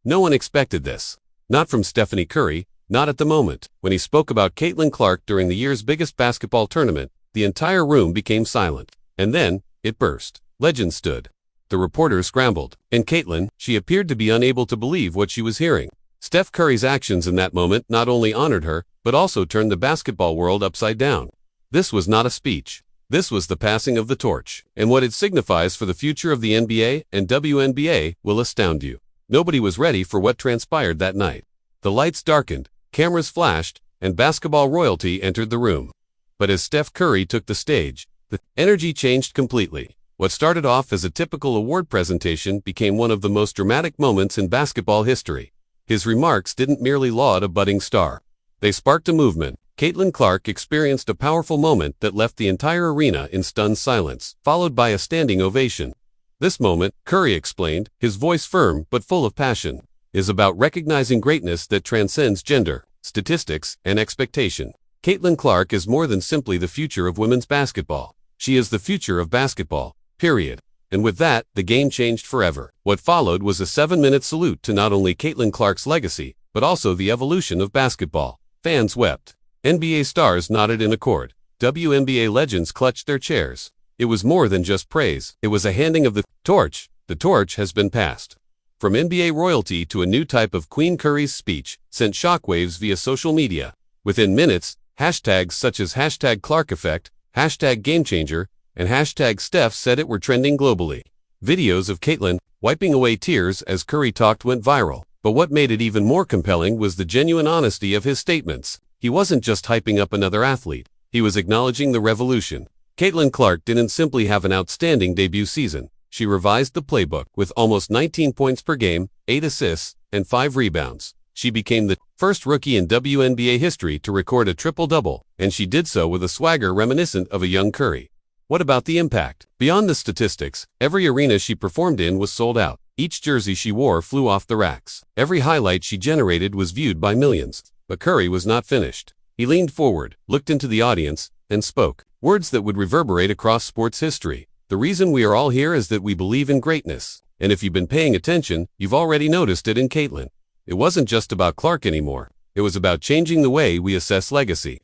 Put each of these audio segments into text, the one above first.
No one expected this. Not from Stephanie Curry, not at the moment. When he spoke about Caitlin Clark during the year's biggest basketball tournament, the entire room became silent. And then, it burst. Legend stood. The reporters scrambled. And Caitlin, she appeared to be unable to believe what she was hearing. Steph Curry's actions in that moment not only honored her, but also turned the basketball world upside down. This was not a speech. This was the passing of the torch. And what it signifies for the future of the NBA and WNBA will astound you. Nobody was ready for what transpired that night. The lights darkened, cameras flashed, and basketball royalty entered the room. But as Steph Curry took the stage, the energy changed completely. What started off as a typical award presentation became one of the most dramatic moments in basketball history. His remarks didn't merely laud a budding star. They sparked a movement. Caitlin Clark experienced a powerful moment that left the entire arena in stunned silence, followed by a standing ovation. This moment, Curry explained, his voice firm but full of passion, is about recognizing greatness that transcends gender, statistics, and expectation. Caitlin Clark is more than simply the future of women's basketball. She is the future of basketball, period. And with that, the game changed forever. What followed was a 7-minute salute to not only Caitlin Clark's legacy, but also the evolution of basketball. Fans wept. NBA stars nodded in accord. WNBA legends clutched their chairs. It was more than just praise. It was a handing of the torch. The torch has been passed. From NBA royalty to a new type of Queen Curry's speech sent shockwaves via social media. Within minutes, hashtags such as #ClarkEffect, #GameChanger, and #Steph said it were trending globally. Videos of Caitlin wiping away tears as Curry talked went viral. But what made it even more compelling was the genuine honesty of his statements. He wasn't just hyping up another athlete. He was acknowledging the revolution. Caitlin Clark didn't simply have an outstanding debut season. She revised the playbook with almost 19 points per game, 8 assists, and 5 rebounds. She became the first rookie in WNBA history to record a triple-double, and she did so with a swagger reminiscent of a young Curry. What about the impact? Beyond the statistics, every arena she performed in was sold out. Each jersey she wore flew off the racks. Every highlight she generated was viewed by millions. But Curry was not finished. He leaned forward, looked into the audience, and spoke. Words that would reverberate across sports history. The reason we are all here is that we believe in greatness. And if you've been paying attention, you've already noticed it in Caitlin. It wasn't just about Clark anymore. It was about changing the way we assess legacy.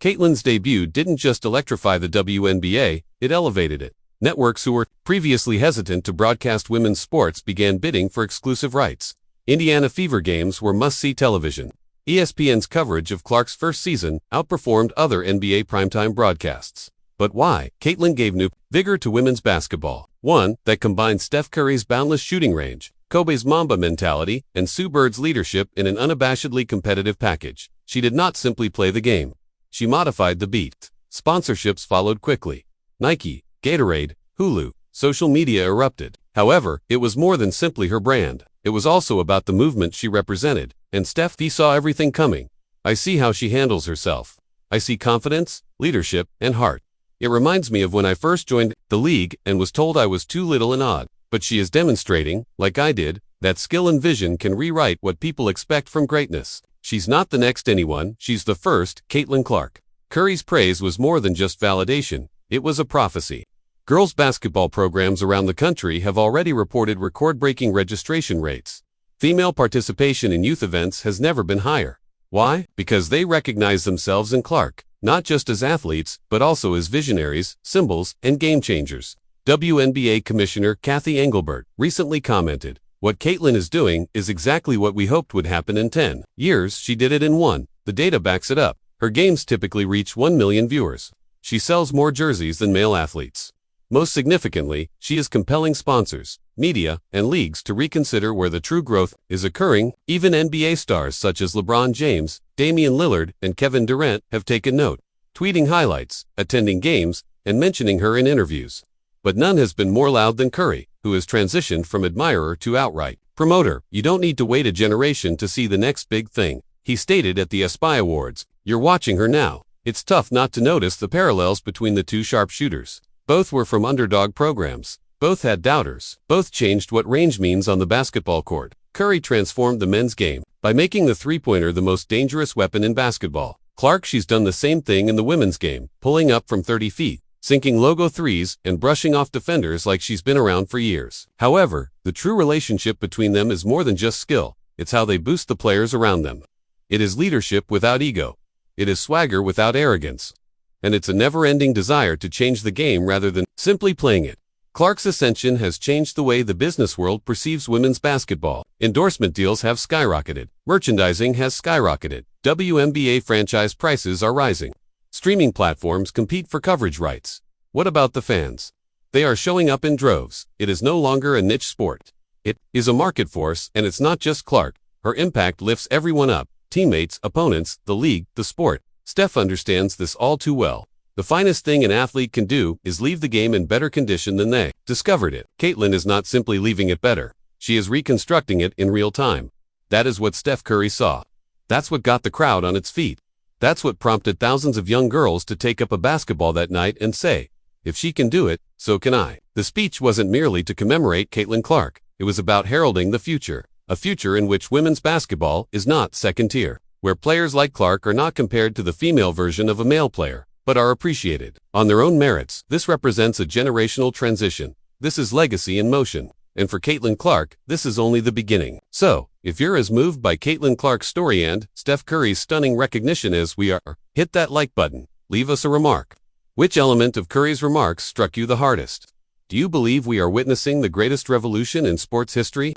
Caitlin's debut didn't just electrify the WNBA, it elevated it. Networks who were previously hesitant to broadcast women's sports began bidding for exclusive rights. Indiana Fever games were must-see television. ESPN's coverage of Clark's first season outperformed other NBA primetime broadcasts. But why? Caitlin gave new vigor to women's basketball. One that combined Steph Curry's boundless shooting range, Kobe's Mamba mentality, and Sue Bird's leadership in an unabashedly competitive package. She did not simply play the game. She modified the beat. Sponsorships followed quickly. Nike, Gatorade, Hulu, social media erupted. However, it was more than simply her brand. It was also about the movement she represented. And Steph saw everything coming. I see how she handles herself. I see confidence, leadership, and heart. It reminds me of when I first joined the league and was told I was too little and odd. But she is demonstrating, like I did, that skill and vision can rewrite what people expect from greatness. She's not the next anyone, she's the first, Caitlin Clark. Curry's praise was more than just validation, it was a prophecy. Girls' basketball programs around the country have already reported record-breaking registration rates. Female participation in youth events has never been higher. Why? Because they recognize themselves in Clark, not just as athletes, but also as visionaries, symbols, and game changers. WNBA Commissioner Kathy Engelbert recently commented, "What Caitlin is doing is exactly what we hoped would happen in 10 years. She did it in 1. The data backs it up. Her games typically reach 1 million viewers. She sells more jerseys than male athletes. Most significantly, she is compelling sponsors, media, and leagues to reconsider where the true growth is occurring. Even NBA stars such as LeBron James, Damian Lillard, and Kevin Durant have taken note, tweeting highlights, attending games, and mentioning her in interviews. But none has been more loud than Curry, who has transitioned from admirer to outright promoter. You don't need to wait a generation to see the next big thing, he stated at the ESPY Awards. You're watching her now. It's tough not to notice the parallels between the two sharpshooters. Both were from underdog programs. Both had doubters. Both changed what range means on the basketball court. Curry transformed the men's game by making the three-pointer the most dangerous weapon in basketball. Clark, she's done the same thing in the women's game, pulling up from 30 feet, sinking logo threes, and brushing off defenders like she's been around for years. However, the true relationship between them is more than just skill. It's how they boost the players around them. It is leadership without ego. It is swagger without arrogance. And it's a never-ending desire to change the game rather than simply playing it. Clark's ascension has changed the way the business world perceives women's basketball. Endorsement deals have skyrocketed. Merchandising has skyrocketed. WNBA franchise prices are rising. Streaming platforms compete for coverage rights. What about the fans? They are showing up in droves. It is no longer a niche sport. It is a market force, and it's not just Clark. Her impact lifts everyone up. Teammates, opponents, the league, the sport. Steph understands this all too well. The finest thing an athlete can do is leave the game in better condition than they discovered it. Caitlin is not simply leaving it better. She is reconstructing it in real time. That is what Steph Curry saw. That's what got the crowd on its feet. That's what prompted thousands of young girls to take up a basketball that night and say, if she can do it, so can I. The speech wasn't merely to commemorate Caitlin Clark. It was about heralding the future. A future in which women's basketball is not second tier, where players like Clark are not compared to the female version of a male player, but are appreciated on their own merits. This represents a generational transition. This is legacy in motion. And for Caitlin Clark, this is only the beginning. So, if you're as moved by Caitlin Clark's story and Steph Curry's stunning recognition as we are, hit that like button. Leave us a remark. Which element of Curry's remarks struck you the hardest? Do you believe we are witnessing the greatest revolution in sports history?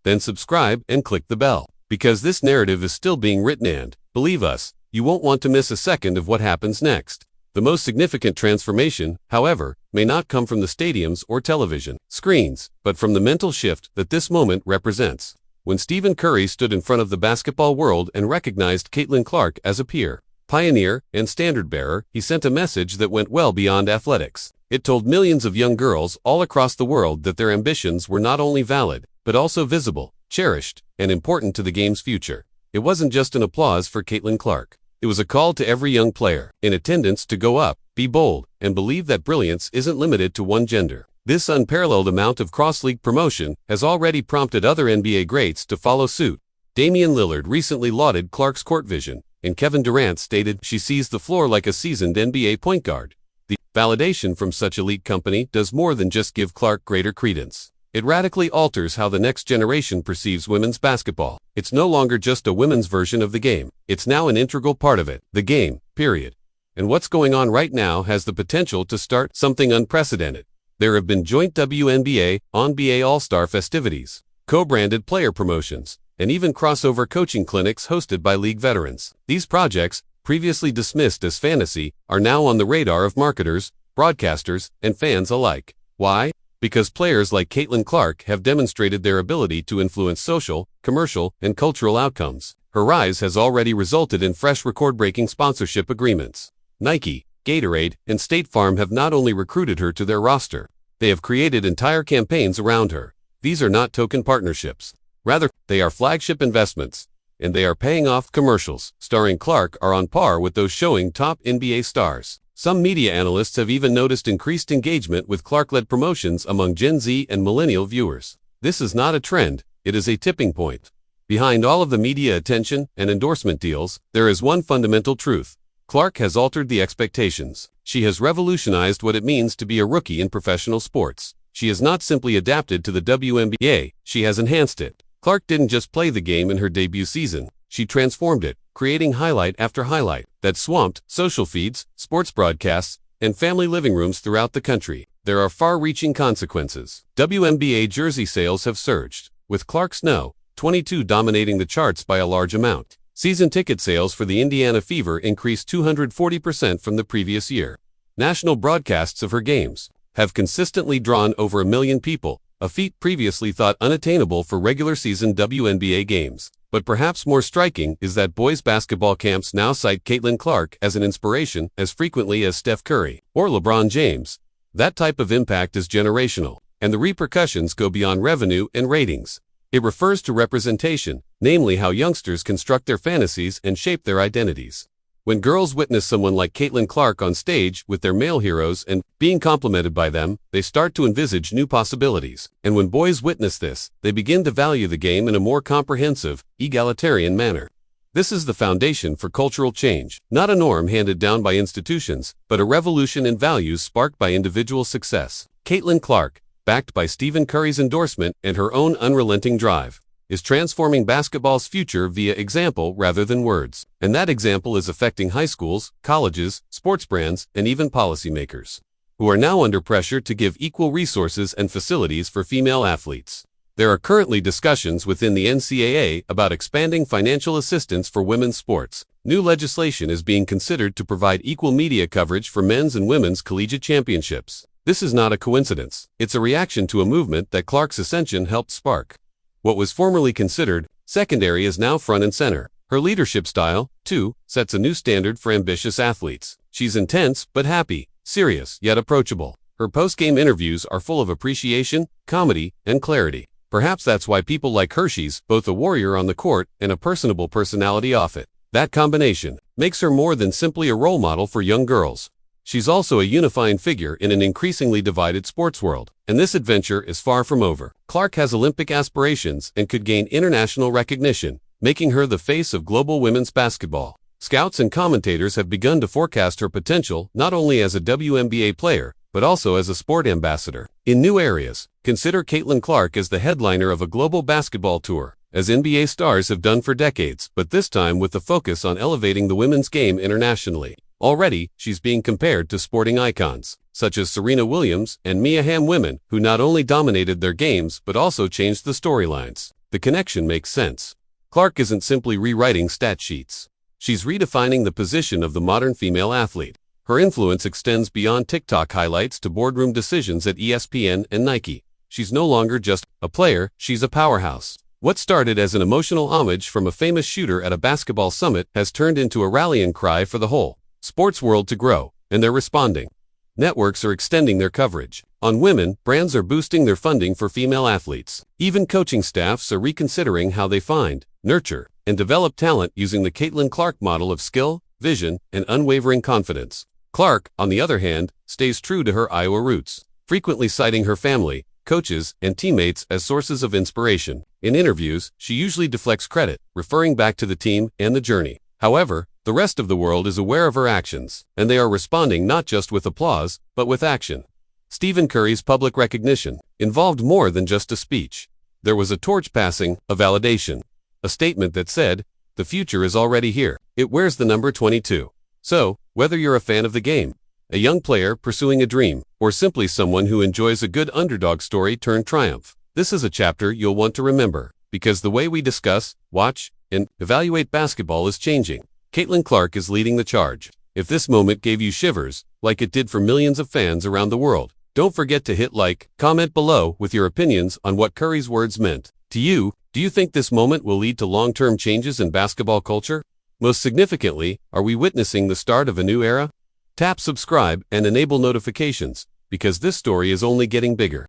Then subscribe and click the bell, because this narrative is still being written and, believe us, you won't want to miss a second of what happens next. The most significant transformation, however, may not come from the stadiums or television screens, but from the mental shift that this moment represents. When Stephen Curry stood in front of the basketball world and recognized Caitlin Clark as a peer, pioneer, and standard-bearer, he sent a message that went well beyond athletics. It told millions of young girls all across the world that their ambitions were not only valid, but also visible, cherished, and important to the game's future. It wasn't just an applause for Caitlin Clark. It was a call to every young player in attendance to go up, be bold, and believe that brilliance isn't limited to one gender. This unparalleled amount of cross-league promotion has already prompted other NBA greats to follow suit. Damian Lillard recently lauded Clark's court vision, and Kevin Durant stated she sees the floor like a seasoned NBA point guard. The validation from such elite company does more than just give Clark greater credence. It radically alters how the next generation perceives women's basketball. It's no longer just a women's version of the game. It's now an integral part of it. The game, period. And what's going on right now has the potential to start something unprecedented. There have been joint WNBA, NBA All-Star festivities, co-branded player promotions, and even crossover coaching clinics hosted by league veterans. These projects, previously dismissed as fantasy, are now on the radar of marketers, broadcasters, and fans alike. Why? Because players like Caitlin Clark have demonstrated their ability to influence social, commercial, and cultural outcomes. Her rise has already resulted in fresh record-breaking sponsorship agreements. Nike, Gatorade, and State Farm have not only recruited her to their roster, they have created entire campaigns around her. These are not token partnerships. Rather, they are flagship investments, and they are paying off. Commercials starring Clark are on par with those showing top NBA stars. Some media analysts have even noticed increased engagement with Clark-led promotions among Gen Z and millennial viewers. This is not a trend, it is a tipping point. Behind all of the media attention and endorsement deals, there is one fundamental truth. Clark has altered the expectations. She has revolutionized what it means to be a rookie in professional sports. She has not simply adapted to the WNBA, she has enhanced it. Clark didn't just play the game in her debut season, she transformed it, creating highlight after highlight that swamped social feeds, sports broadcasts, and family living rooms throughout the country. There are far-reaching consequences. WNBA jersey sales have surged, with Clark's No. 22 dominating the charts by a large amount. Season ticket sales for the Indiana Fever increased 240% from the previous year. National broadcasts of her games have consistently drawn over 1 million people, a feat previously thought unattainable for regular season WNBA games. But perhaps more striking is that boys basketball camps now cite Caitlin Clark as an inspiration as frequently as Steph Curry or LeBron James. That type of impact is generational, and the repercussions go beyond revenue and ratings. It refers to representation, namely how youngsters construct their fantasies and shape their identities. When girls witness someone like Caitlin Clark on stage with their male heroes and being complimented by them, they start to envisage new possibilities. And when boys witness this, they begin to value the game in a more comprehensive, egalitarian manner. This is the foundation for cultural change, not a norm handed down by institutions, but a revolution in values sparked by individual success. Caitlin Clark, backed by Stephen Curry's endorsement and her own unrelenting drive, is transforming basketball's future via example rather than words. And that example is affecting high schools, colleges, sports brands, and even policymakers, who are now under pressure to give equal resources and facilities for female athletes. There are currently discussions within the NCAA about expanding financial assistance for women's sports. New legislation is being considered to provide equal media coverage for men's and women's collegiate championships. This is not a coincidence. It's a reaction to a movement that Clark's ascension helped spark. What was formerly considered secondary is now front and center. Her leadership style, too, sets a new standard for ambitious athletes. She's intense but happy, serious yet approachable. Her post-game interviews are full of appreciation, comedy, and clarity. Perhaps that's why people like her. She's both a warrior on the court and a personable personality off it. That combination makes her more than simply a role model for young girls. She's also a unifying figure in an increasingly divided sports world. And this adventure is far from over. Clark has Olympic aspirations and could gain international recognition, making her the face of global women's basketball. Scouts and commentators have begun to forecast her potential not only as a WNBA player, but also as a sport ambassador. In new areas, consider Caitlin Clark as the headliner of a global basketball tour, as NBA stars have done for decades, but this time with the focus on elevating the women's game internationally. Already, she's being compared to sporting icons, such as Serena Williams and Mia Hamm, women who not only dominated their games but also changed the storylines. The connection makes sense. Clark isn't simply rewriting stat sheets. She's redefining the position of the modern female athlete. Her influence extends beyond TikTok highlights to boardroom decisions at ESPN and Nike. She's no longer just a player, she's a powerhouse. What started as an emotional homage from a famous shooter at a basketball summit has turned into a rallying cry for the whole sports world to grow, and they're responding. Networks are extending their coverage. On women, brands are boosting their funding for female athletes. Even coaching staffs are reconsidering how they find, nurture, and develop talent using the Caitlin Clark model of skill, vision, and unwavering confidence. Clark, on the other hand, stays true to her Iowa roots, frequently citing her family, coaches, and teammates as sources of inspiration. In interviews, she usually deflects credit, referring back to the team and the journey. However, the rest of the world is aware of her actions, and they are responding not just with applause, but with action. Stephen Curry's public recognition involved more than just a speech. There was a torch passing, a validation, a statement that said, "The future is already here. It wears the number 22. So, whether you're a fan of the game, a young player pursuing a dream, or simply someone who enjoys a good underdog story turned triumph, this is a chapter you'll want to remember, because the way we discuss, watch, and evaluate basketball is changing. Caitlin Clark is leading the charge. If this moment gave you shivers, like it did for millions of fans around the world, don't forget to hit like, comment below with your opinions on what Curry's words meant to you. Do you think this moment will lead to long-term changes in basketball culture? Most significantly, are we witnessing the start of a new era? Tap subscribe and enable notifications, because this story is only getting bigger.